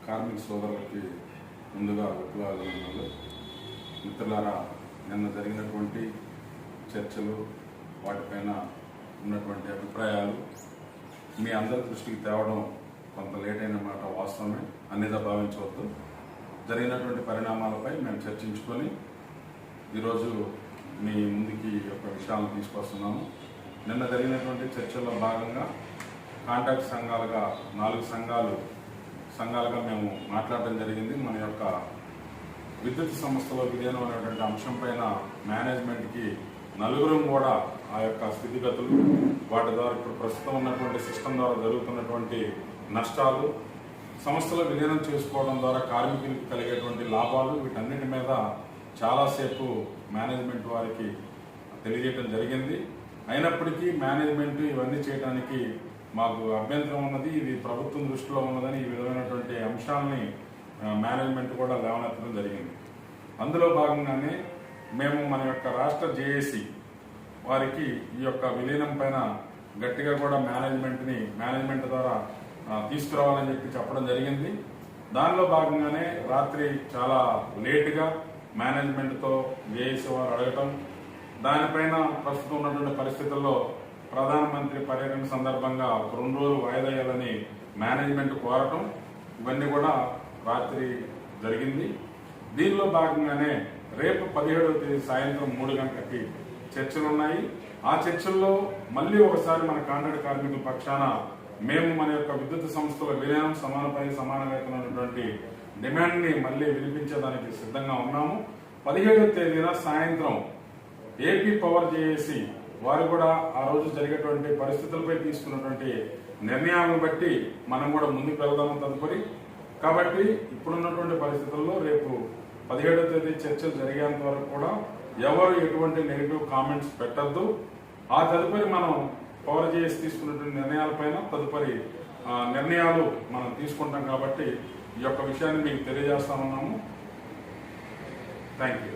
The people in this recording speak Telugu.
కార్మిక సోదరులకి ముందుగా విప్లవాభినందనలు. మిత్రులారా, నిన్న జరిగినటువంటి చర్చలు, వాటిపైన ఉన్నటువంటి అభిప్రాయాలు మీ అందరి దృష్టికి తేవడం కొంత లేట్ అయిన మాట వాస్తవమే, అన్నిదా భావించవద్దు. జరిగినటువంటి పరిణామాలపై మేము చర్చించుకొని ఈరోజు మీ ముందుకి ఒక విషయాలను తీసుకొస్తున్నాము. నిన్న జరిగినటువంటి చర్చల్లో భాగంగా కాంట్రాక్ట్ సంఘాలుగా 4 సంఘాలుగా మేము మాట్లాడడం జరిగింది. మన యొక్క విద్యుత్ సంస్థలో విలీనం అనేటువంటి అంశం పైన మేనేజ్మెంట్కి నలుగురం కూడా ఆ యొక్క స్థితిగతులు, వాటి ద్వారా ఇప్పుడు ప్రస్తుతం ఉన్నటువంటి సిస్టమ్ ద్వారా జరుగుతున్నటువంటి నష్టాలు, సంస్థలో విలీనం చేసుకోవడం ద్వారా కార్మికులకు కలిగేటువంటి లాభాలు, వీటన్నిటి మీద చాలాసేపు మేనేజ్మెంట్ వారికి తెలియజేయడం జరిగింది. అయినప్పటికీ మేనేజ్మెంట్ ఇవన్నీ చేయడానికి మాకు అభ్యంతరం ఉన్నది, ఇది ప్రభుత్వం దృష్టిలో ఉన్నదని ఈ విధమైనటువంటి అంశాలని మేనేజ్మెంట్ కూడా లేవనెత్తడం జరిగింది. అందులో భాగంగానే మేము మన యొక్క రాష్ట్ర జేఏసీ వారికి ఈ యొక్క విలీనం పైన గట్టిగా కూడా మేనేజ్మెంట్ ద్వారా తీసుకురావాలని చెప్పడం జరిగింది. దానిలో భాగంగానే రాత్రి చాలా లేటుగా మేనేజ్మెంట్తో జేఏసీ వారు అడగటం, దానిపైన ప్రస్తుతం ఉన్నటువంటి పరిస్థితుల్లో ప్రధానమంత్రి పర్యటన సందర్భంగా 2 రోజులు వాయిదా వేయాలని మేనేజ్మెంట్ కోరటం, ఇవన్నీ కూడా రాత్రి జరిగింది. దీనిలో భాగంగానే రేపు 17వ తేదీ సాయంత్రం 3 గంటలకి చర్చలు ఉన్నాయి. ఆ చర్చల్లో మళ్ళీ ఒకసారి మన కాంట్రాక్ట్ కార్మికుల పక్షాన మేము మన యొక్క విద్యుత్ సంస్థల విలీనం, సమాన పని సమాన వేతనం అనేటువంటి డిమాండ్ని మళ్ళీ వినిపించేదానికి సిద్ధంగా ఉన్నాము. 17వ తేదీన సాయంత్రం ఏపీ పవర్ జేఏసీ వారు కూడా ఆ రోజు జరిగేటువంటి పరిస్థితులపై తీసుకున్నటువంటి నిర్ణయాలను బట్టి మనం కూడా ముందుకు వెళ్దాము తదుపరి. కాబట్టి ఇప్పుడున్నటువంటి పరిస్థితుల్లో రేపు 17వ తేదీ చర్చలు జరిగేంత వరకు కూడా ఎవరు ఎటువంటి నెగిటివ్ కామెంట్స్ పెట్టద్దు. ఆ తదుపరి మనం పవర్ జేఏసీ తీసుకున్నటువంటి నిర్ణయాలపైన తదుపరి నిర్ణయాలు మనం తీసుకుంటాం. కాబట్టి ఈ యొక్క విషయాన్ని మీకు తెలియజేస్తా ఉన్నాము. Thank you.